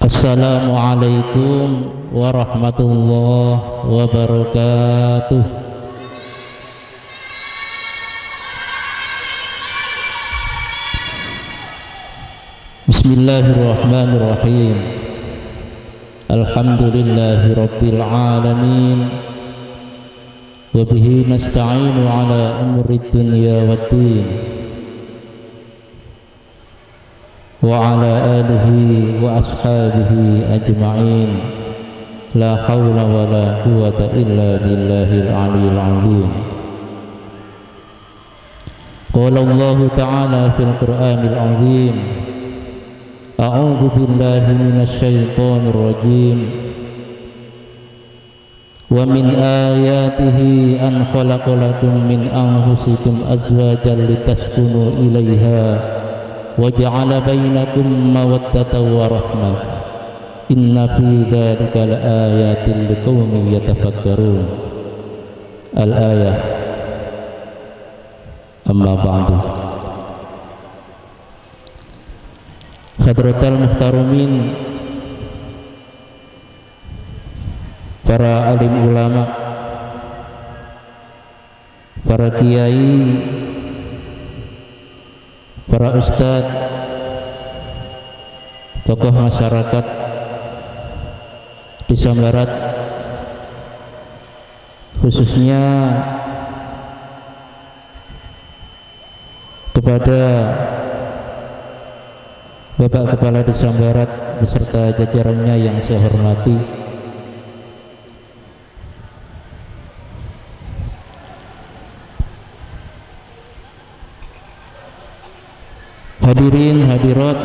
Assalamualaikum warahmatullahi wabarakatuh. Bismillahirrahmanirrahim. Alhamdulillahi rabbil alamin. Wa bihi nasta'inu ala umuri dunya waddin. Wa ala alihi wa ashabihi ajma'in. La hawla wa la quwwata illa billahil aliyyil azim. Qala Allah ta'ala fil Qur'anil azim. A'udzu billahi minasy syaithanir rajim. Wa min ayatihi an khalaqa lakum min anfusikum azwajan litaskunu ilaiha wa ja'ala bainakum mawaddatan wa rahmah. Inna fi dzalika laayatin liqaumin yatafakkarun. Al-ayah. Amma ba'du. Hadratal muhtarumin, para alim ulama, para kiai, para ustadz, tokoh masyarakat Desa Barat, khususnya kepada Bapak Kepala Desa Barat beserta jajarannya yang saya hormati, hadirin hadirat,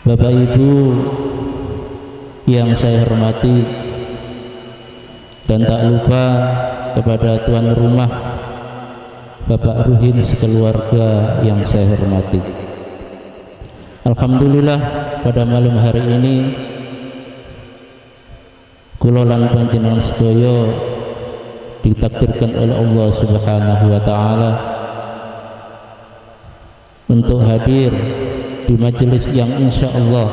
Bapak Ibu yang saya hormati, dan tak lupa kepada tuan rumah Bapak Ruhin sekeluarga yang saya hormati. Alhamdulillah pada malam hari ini kula lan panjenengan sedaya ditakdirkan oleh Allah Subhanahu wa taala untuk hadir di majelis yang insya Allah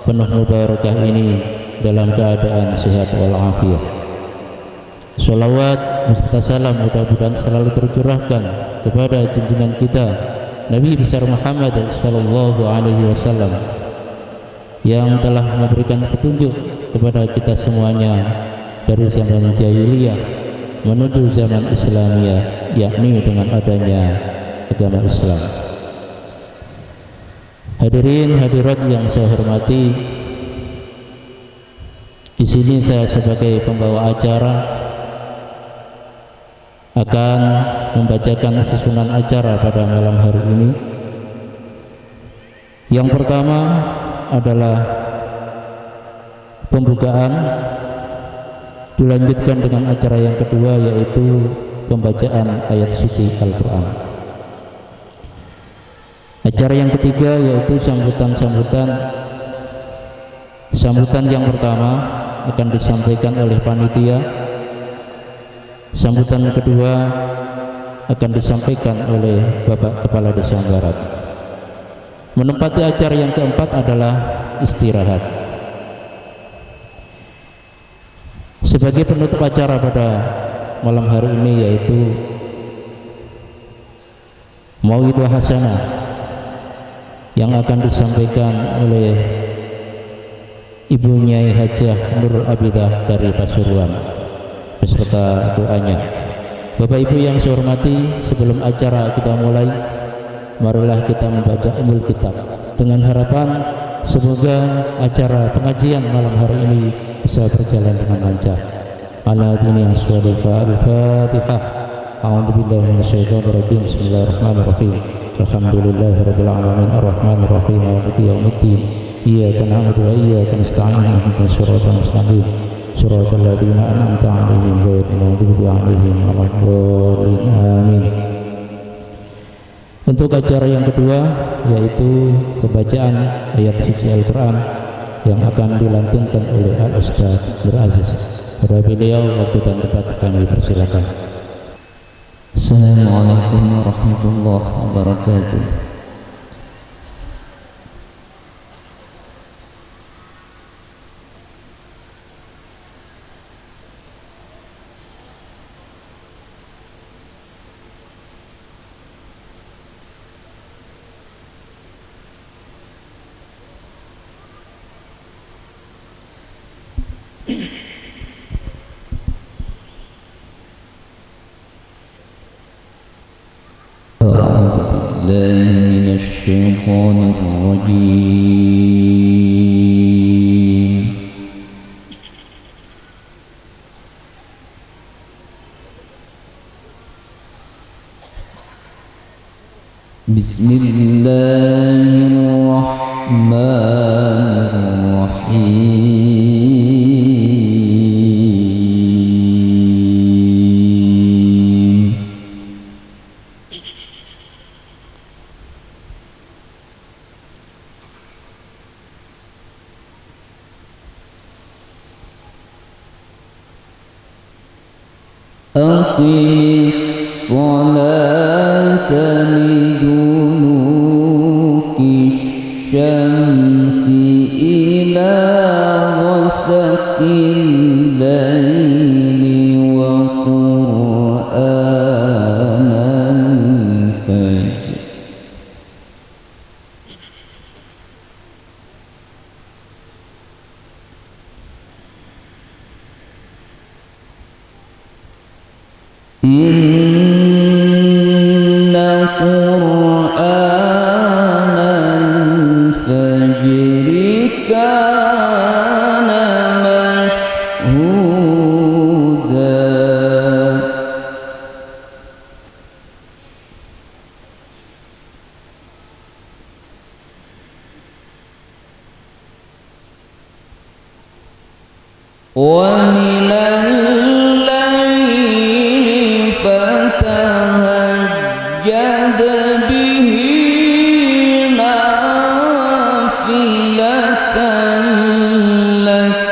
penuh mubarakah ini dalam keadaan sehat walafiat. Sholawat beserta salam mudah-mudahan selalu tercurahkan kepada junjungan kita Nabi besar Muhammad sallallahu alaihi wasallam yang telah memberikan petunjuk kepada kita semuanya dari zaman jahiliyah menuju zaman Islamiyah, yakni dengan adanya agama Islam. Hadirin hadirat yang saya hormati, di sini saya sebagai pembawa acara akan membacakan susunan acara pada malam hari ini. Yang pertama adalah pembukaan, dilanjutkan dengan acara yang kedua yaitu pembacaan ayat suci Al-Quran. Acara yang ketiga yaitu sambutan yang pertama akan disampaikan oleh panitia. Sambutan kedua akan disampaikan oleh Bapak Kepala Desa Barat. Menempati acara yang keempat adalah istirahat. Sebagai penutup acara pada malam hari ini yaitu Mauidhah Hasanah yang akan disampaikan oleh Ibu Nyai Hajah Nur Abidah dari Pasuruan beserta doanya. Bapak Ibu yang saya hormati, sebelum acara kita mulai, marilah kita membaca Ummul Kitab dengan harapan semoga acara pengajian malam hari ini bisa berjalan dengan lancar. Ala dini as-salifa al-Fatihah. A'udzubillahi minasyaitonir rajim. Bismillahirrahmanirrahim. Alhamdulillahirabbil alamin arrahmanir rahim maliki yaumiddin. Iyyaka na'budu wa iyyaka nasta'in ihdinas siratal mustaqim. Suratul ladzina an'amta 'alaihim ghairil maghdubi 'alaihim waladdallin. Amin. Untuk acara yang kedua yaitu pembacaan ayat suci Al-Quran yang akan dilantunkan oleh Al-Ustaz Nur Aziz. Pada beliau waktu dan tempat kami persilakan. Assalamualaikum warahmatullahi wabarakatuh. بالله من الشيطان الرجيم. بسم الله الرحمن الرحيم. أقم الصلاة لدلوك الشمس إلى غسق الليل وقرآن الفجر. إن قرآن الفجر كان مشهودا. ومن الليل فتهجد به نافلة لك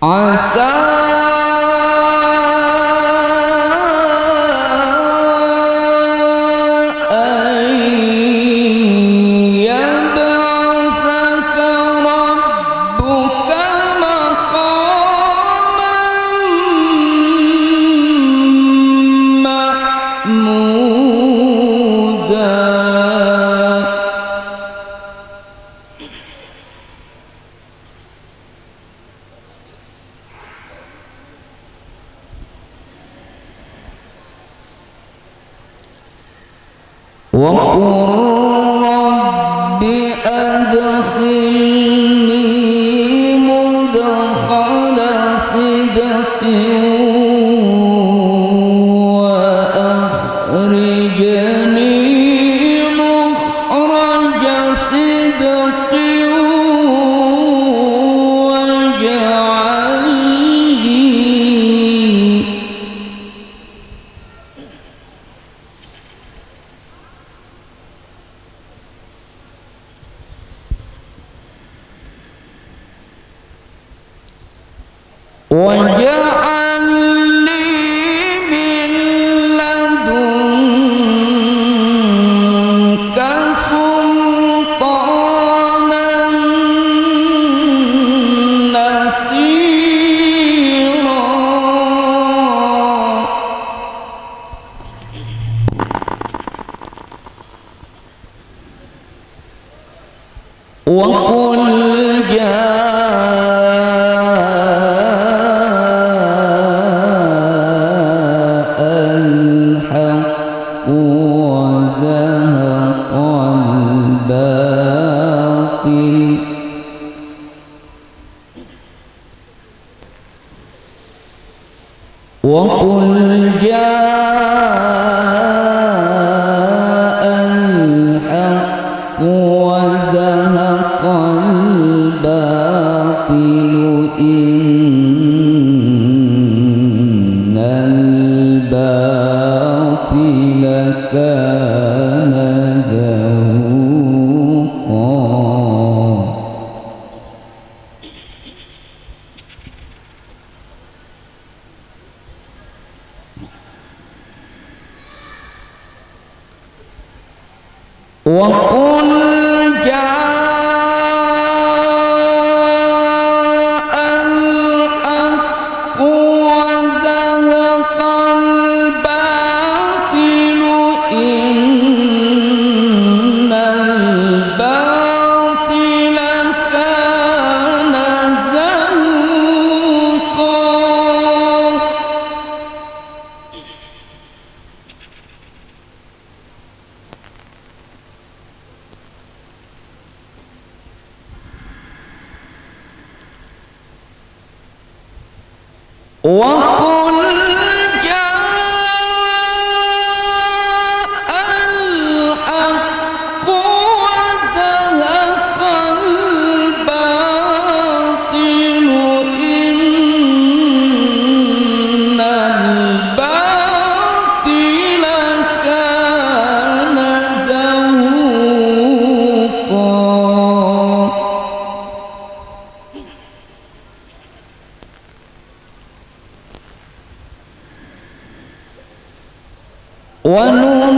عسى وقل رب أدخلني مدخل صدق وأخرجني مخرج صدق واجعل لي من لدنك سلطانا نصيرا. وقل الحق وزهق الباطل وقل جاء الحق وزهق الباطل إن الباطل كان زهوقا. وقل جاء الحق وزهق الباطل إن الباطل وقل جاء الحق وزهق الباطل إن الباطل كان زهوقا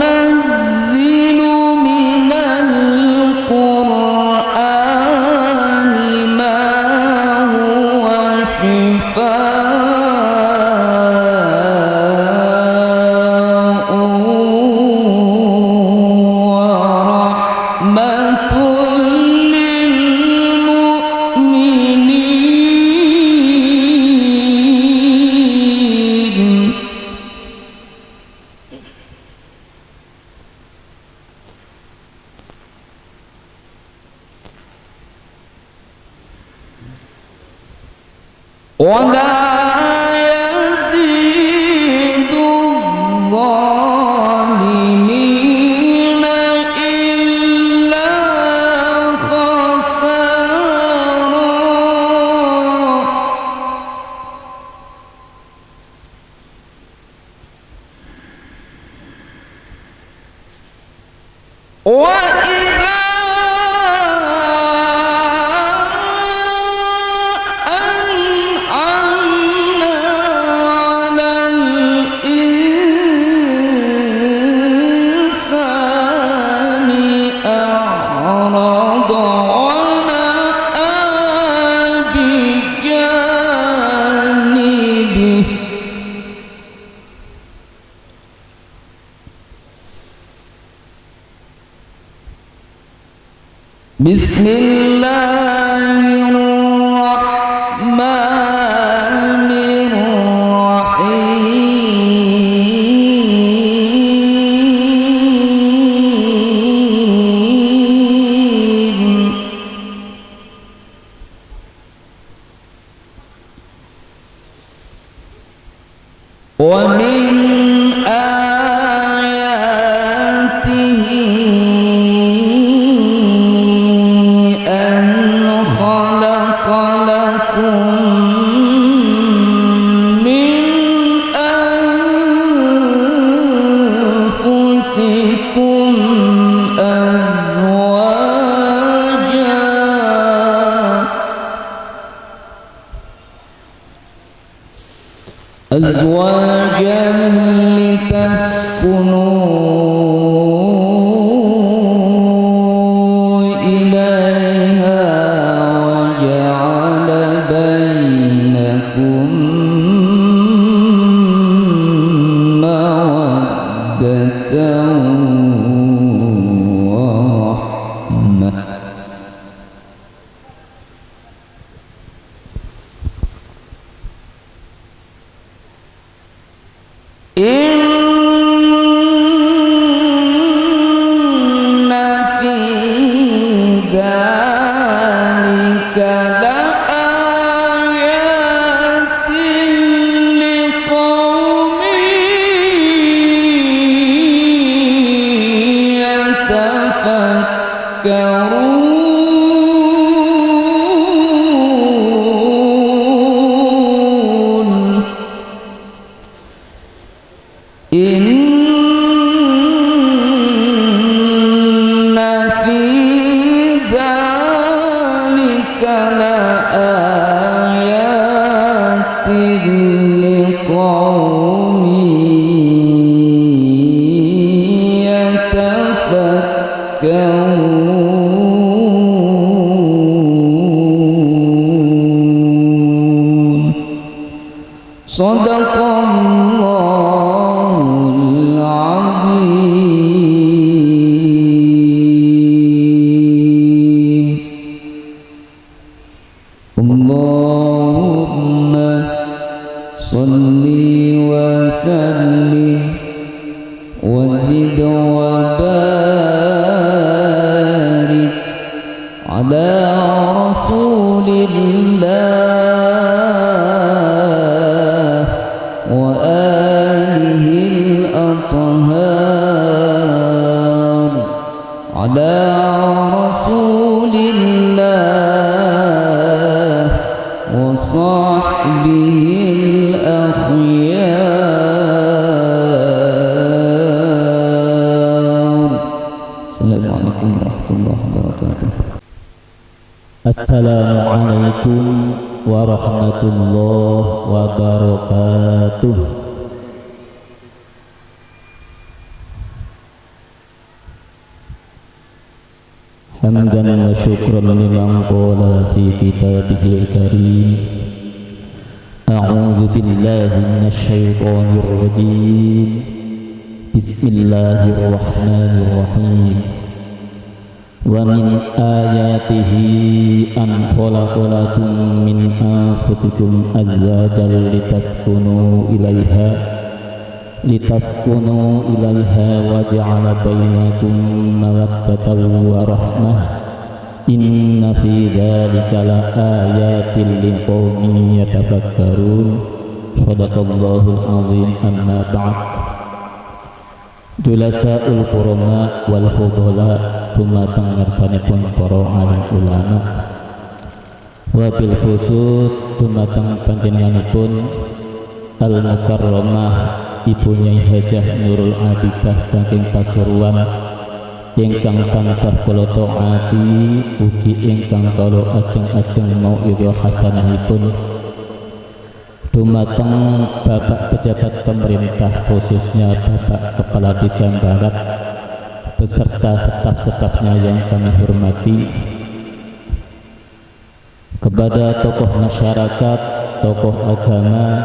وننزل من القرآن ما هو شفاء ورحمة للمؤمنين ولا يزيد الظالمين إلا خسارا وإذا بسم الله الرحمن الرحيم ومن آياته خلق لكم من أنفسكم أزواجا لتسكنوا إليها وجعل بينكم مودة ورحمة إن في ذلك لآيات لقوم يتفكرون إن في ذلك لآيات لقوم يتفكرون صدق الله العظيم. اللهم صل وسلم وزد وبارك على رسول الله على رسول الله وصحبه الأخيار. السلام عليكم ورحمة الله وبركاته. Assalamualaikum warahmatullahi wabarakatuh. Hamdan wa syukran liman qala fi kitabihil karim. A'udzu billahi minasy syaithanir rajim. Bismillahirrahmanirrahim. Wa min ayatihi an khalaqa lakum min anfusikum azwajan litaskunu ilaiha wa ja'ala bainakum mawaddatan wa rahmah. Inna fi dzalika la ayatin liqaumin yatafakkarun. Shadaqallahul azim. Amma ba'd. Julasa'ul qurama wal fudala dumateng ngarsanipun para alim ulama, wabil khusus dumateng panjenenganipun al mukarramah Ibu Nyai Hajah Nurul Abidah saking Pasuruan ingkang tansah kula taati ugi ingkang kula ajeng-ajeng mauidhah hasanahipun dumateng Bapak pejabat pemerintah, khususnya Bapak Kepala Desa Barat beserta staf-stafnya yang kami hormati, kepada tokoh masyarakat, tokoh agama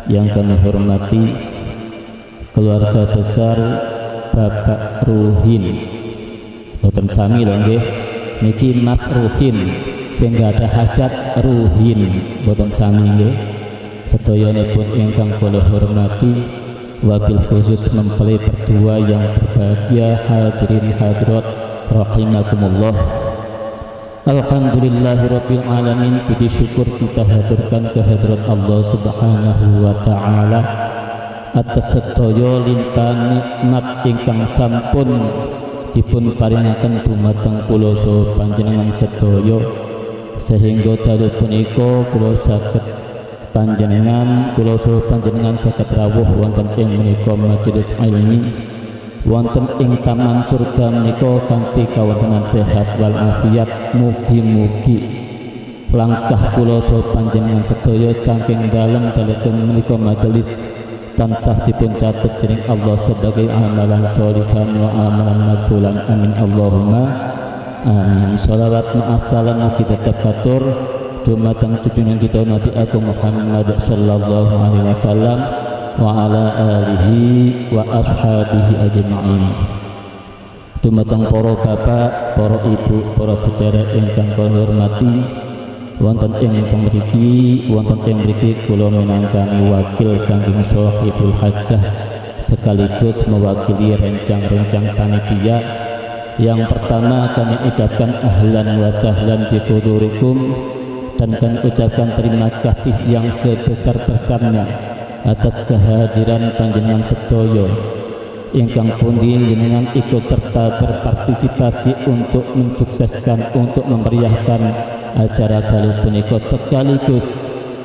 yang kami hormati, keluarga besar Bapak Ruhin, boten sami lho nggih, niki Mas Ruhin sehingga ada hajat Ruhin, boten sami nggih. Sedayanipun ingkang kula hormati, wabil khusus mempelai berdua yang berbahagia, hadirin hadirat rahimakumullah. Alhamdulillahirabbil alamin. Puji syukur kita haturkan kehadirat Allah Subhanahu wa taala atas sedaya limpahan nikmat ingkang sampun dipun paringaken dumateng kula saha panjenengan sedaya, sehingga dalu punika kula saged panjenengan saged rawuh wonten ing menika majelis ilmi, wonten ing taman surga menika kanthi kawontenan sehat wal afiat. Mugi-mugi langkah kula saha panjenengan sedaya saking dalem dalem menika majelis tansah dipun catet dening Allah sebagai amalan sholihan wa amalan maqbulan. Amin Allahumma amin. Shalawat ma'assalam mugi tetep katur dumateng junjungan kita Nabi Agung Muhammad sallallahu alaihi wasallam wa ala alihi wa ashabihi ajma'in. Dumateng para bapak, para ibu, para sedherek ingkang kula hormati, wonten ing mriki kula minangkani wakil saking sahibul hajah sekaligus mewakili rencang-rencang panitia. Yang pertama kami ucapkan ahlan wa sahlan bi hudurikum, dan kami ucapkan terima kasih yang sebesar-besarnya atas kehadiran panjenengan sedaya ingkang pundi jenengan ikut serta berpartisipasi untuk mensukseskan, untuk memeriahkan acara dalu punika, sekaligus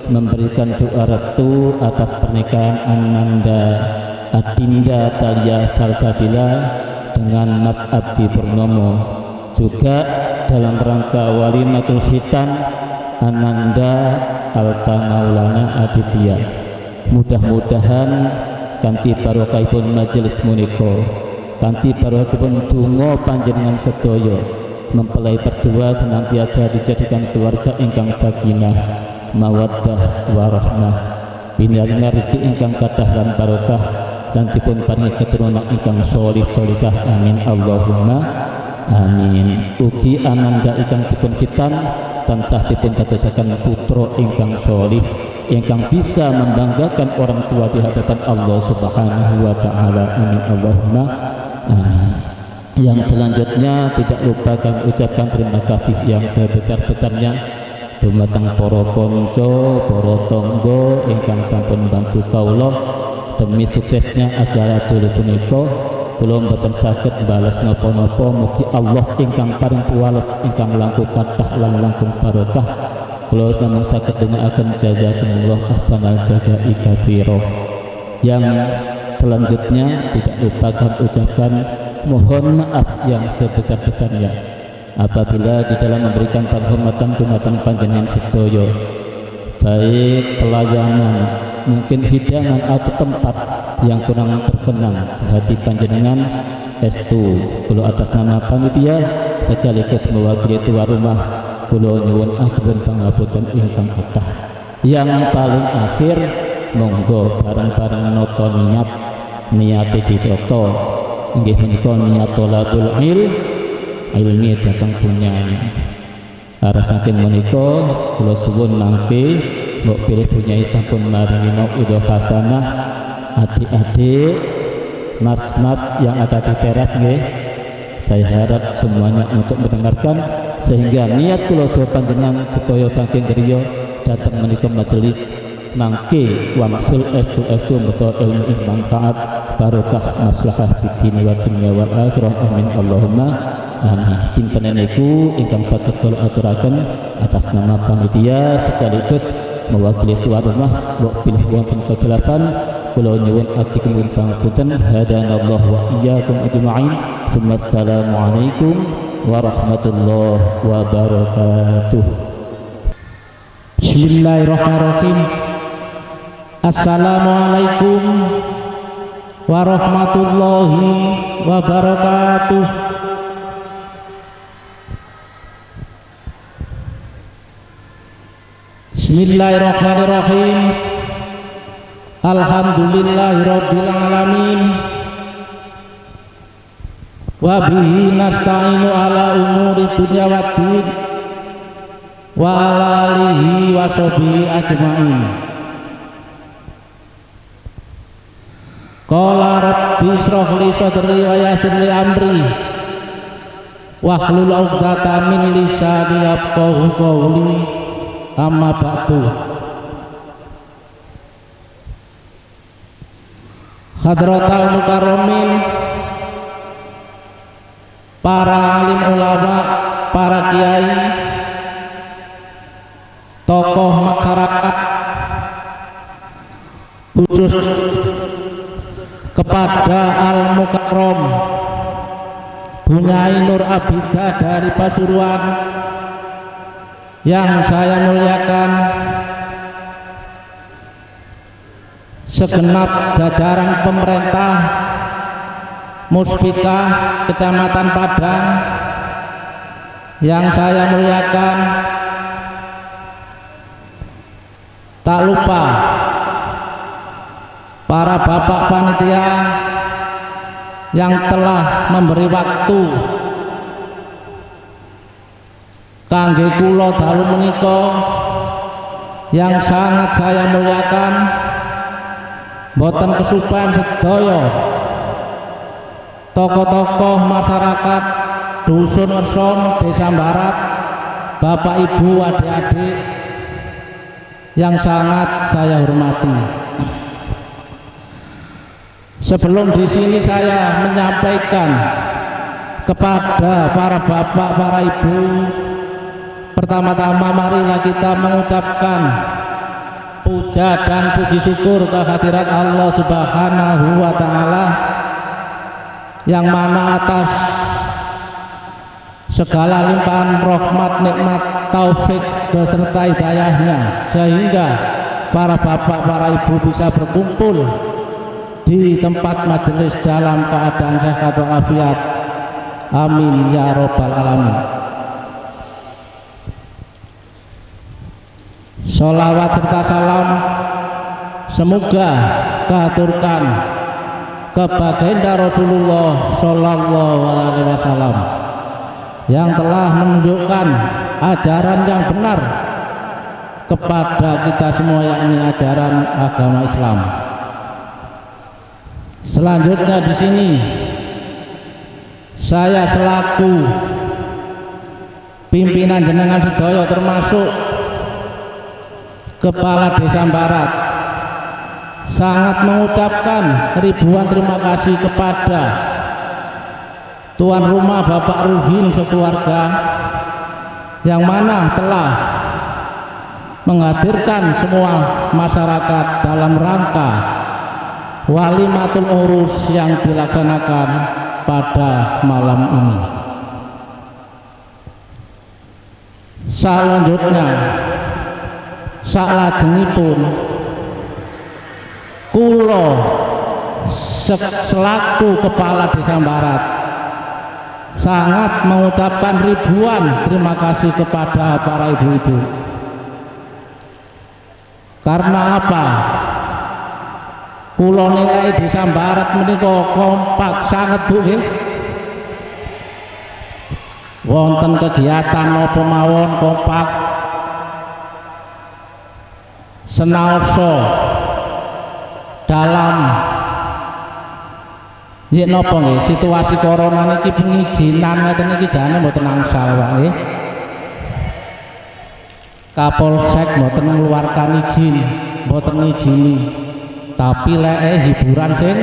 memberikan doa restu atas pernikahan Ananda Adinda Thalia Salsabila dengan Mas Abdi Purnomo, juga dalam rangka walimatul khitan Ananda Alta Maulana Aditya. Mudah-mudahan kanthi barokahipun majelis menika, kanthi barokahipun donga panjenengan sedaya, mempelai berdua senantiasa dijadikan keluarga ingkang sakinah, mawaddah warahmah, binaringa rezeki ingkang kathah lan barokah, dan dipun paringi keturunan ingkang sholih sholihah. Amin Allahumma amin. Ugi Ananda ingkang dipun khitan tansah dipun dadosaken putra ingkang sholih, ingkang bisa membanggakan orang tua di hadapan Allah Subhanahu wa taala. Amin Allahumma amin. Yang selanjutnya tidak lupa kami ucapkan terima kasih yang sebesar-besarnya dumateng para kanca, para tangga ingkang sampun bantu kawula demi suksesnya acara dulu punika, kula mboten saged bales napa-napa. Mugi Allah ingkang paring puwales ingkang langkung kathah lan langkung barokah. Kula namung saged ndongaaken jazakumullah ahsanal jazai katsira. Yang selanjutnya tidak lupa kami ucapkan mohon maaf yang sebesar-besarnya apabila di dalam memberikan penghormatan dumateng panjenengan sedaya, baik pelayanan, mungkin hidangan atau tempat yang kurang berkenan di hati panjenengan, estu kula atas nama panitia sekaligus mewakili tuan rumah kula nyuwun agung pangapunten ingkang kathah. Yang paling akhir monggo bareng-bareng nata niate ditata inggih menika niat thalabul ilmi datang punyai. Arah saking menika kula suwun mangke mbok pilih punyai sampun maringi mauidhah hasanah. Adik-adik, mas-mas yang ada di teras nggih, saya harap semuanya untuk mendengarkan sehingga niat kula saha panjenengan sedaya saking griya datang menika majelis mangke wangsul estu beto ilmu ing manfaat barokah maslahah fid wa dunya wal akhirah amin Allahumma amin. Kinten niku ingkang saged kula aturaken atas nama panitia sekaligus mewakili tuan rumah mbok pilih wonten kegelapan kula nyuwun agikum pangapunten. Hadanallah wa iyyakum ajma'in. Assalamualaikum warahmatullahi wabarakatuh. Bismillahirrahmanirrahim. Assalamualaikum warahmatullahi wabarakatuh. Bismillahirrahmanirrahim. Alhamdulillahirabbil alamin. Wa bihi nasta'inu ala umuri dunya waddin. Wa ala alihi wa sahbihi ajma'in. Qala rabbi ishrah li sadri wa yassir li amri wahlul 'uqdatam min lisani yafqahu qawli. Amma ba'du. Hadratal mukarramin, para alim ulama, para kiai, tokoh masyarakat, khusus kepada Al-Mukarram Bunyai Nur Abidah dari Pasuruan yang saya muliakan, segenap jajaran pemerintah Muspika Kecamatan Padang yang saya muliakan, tak lupa para bapak panitia yang telah memberi waktu kangge kula dalu menika yang sangat saya muliakan. Boten kesupen sedaya tokoh-tokoh masyarakat Dusun Ngesom, Desa Barat, Bapak Ibu, adik-adik yang sangat saya hormati. Sebelum di sini saya menyampaikan kepada para bapak, para ibu, pertama-tama marilah kita mengucapkan puja dan puji syukur kehadirat Allah Subhanahu wa Ta'ala, yang mana atas segala limpahan rahmat, nikmat, taufik beserta hidayahnya sehingga para bapak, para ibu bisa berkumpul di tempat majelis dalam keadaan sehat walafiat. Amin ya robbal alamin. Sholawat serta salam semoga katurkan ke baginda Rasulullah Sallallahu Alaihi Wasallam yang telah menunjukkan ajaran yang benar kepada kita semua, yakni ajaran agama Islam. Selanjutnya di sini saya selaku pimpinan jenengan sedaya termasuk Kepala Desa Barat sangat mengucapkan ribuan terima kasih kepada tuan rumah Bapak Ruhin sekeluarga yang mana telah menghadirkan semua masyarakat dalam rangka walimatul urus yang dilaksanakan pada malam ini. Selanjutnya salajengipun kula selaku kepala Desa Barat sangat mengucapkan ribuan terima kasih kepada para ibu-ibu. Karena apa? Kula nilai Desa Barat menika kompak sangat Bu nggih. Wonten kegiatan apa mawon kompak, senaosa dalam yen napa nggih situasi corona niki pengizinan ngeten niki jane mboten angsal Pak nggih. Kapolsek mboten mengeluarkan izin, mboten ngizini. Tapi lek hiburan sing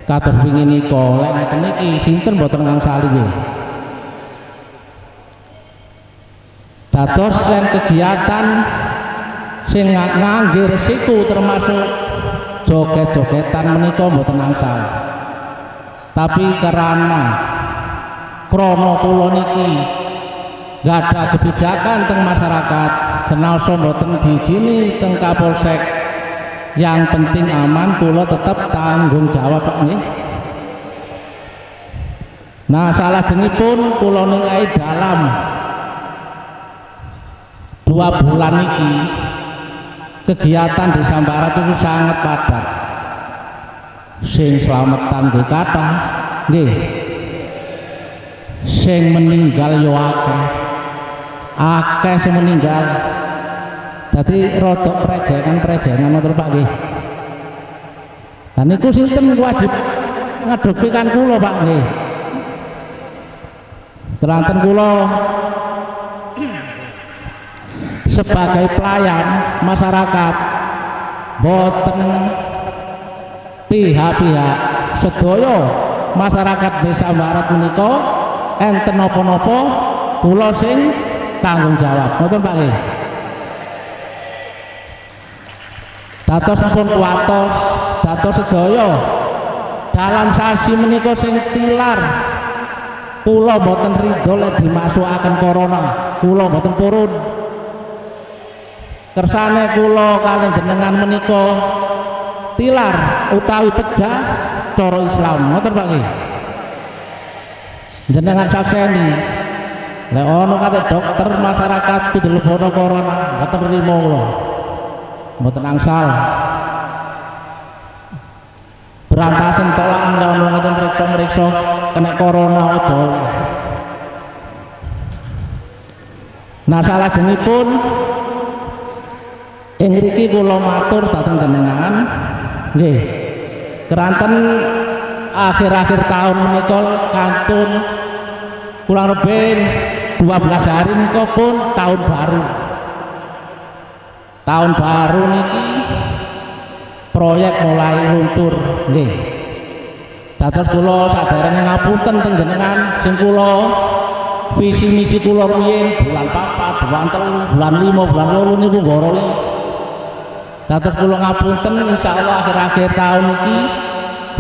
kados wingi nika lek ngeten niki sinten mboten ngangsali nggih. Dados lan kegiatan sing ngangge resiko termasuk joget-jogetan menika mboten angsal. Tapi karena krono kula niki nggak ada kebijakan teng masyarakat, senaosa mboten diizini teng Kapolsek, yang penting aman, kula tetap tanggung jawab Pak nggih. Nah, salajengipun kula nilai dalam 2 bulan niki kegiatan Desa Barat itu sangat padat. Sing slametan nggih kathah nggih, sing meninggal yo akeh sing meninggal. Dadi rada prejengan ngoten Pak nggih. Lah niku sinten wajib ngadepikan kula Pak nggih. Keranten kula sebagai pelayan masyarakat boten pihak-pihak sedaya masyarakat Desa Barat menika enten napa-napa kula sing tanggung jawab ngoten Pak nggih. Dados pun kuatos dados sedaya dalam sasi menika sing tilar kula boten ridho lek dimasukaken corona, kula boten purun. Kersane kula kaliyan jenengan menika tilar utawi pejah cara Islam ngoten Pak nggih. Jenengan sakseni lek ana kate dokter masyarakat kudu lebono corona mboten rimo kula. Mboten angsal. Berantasan tolaan lek ana ngoten mriksa kena corona aja. Nah, salajengipun ing mriki kula matur dhateng jenengan nggih. Keranten akhir-akhir tahun menika kantun kurang lebih 12 hari menika pun tahun baru. Tahun baru niki proyek mulai luntur nggih. Dados kula saderenge ngapunten teng jenengan sing kula visi misi kula rumiyin bulan 4, bulan 3, bulan 5, bulan 8 niku nggoroi. Dados kula ngapunten insyaallah akhir-akhir tahun iki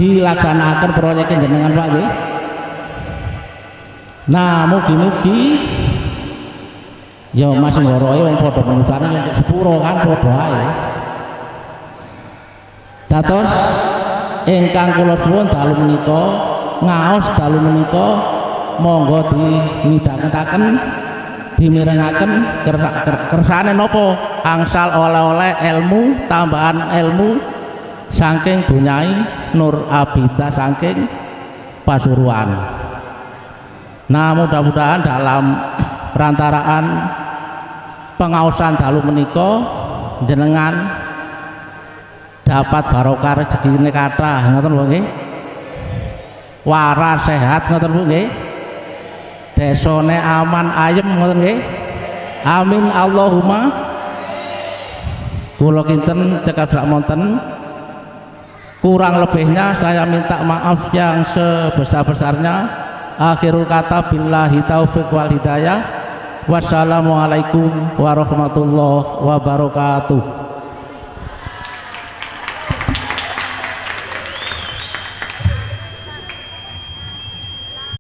dilaksanakan proyek jenengan Pak nggih. Nah, mugi-mugi ya Mas nggoroe wong padha manusane untuk sepuro kan padha ae. Dados ingkang kula suwun dalu menika ngaos dalu menika monggo dimidhangetaken dimirengaken kersane napa angsal oleh-oleh ilmu tambahan ilmu saking Bunyai Nur Abida saking Pasuruan. Nah, mudah-mudahan dalam perantaraan pengaosan dalu menika jenengan dapat barokah rezekine kathah ngoten nggih. Waras sehat ngoten nggih. Desane aman ayem ngoten nggih. Amin Allahumma. Kula kinten cekap sak monten Kurang lebihnya saya minta maaf yang sebesar-besarnya. Akhirul kata billahi taufiq wal hidayah. Wassalamualaikum warahmatullahi wabarakatuh.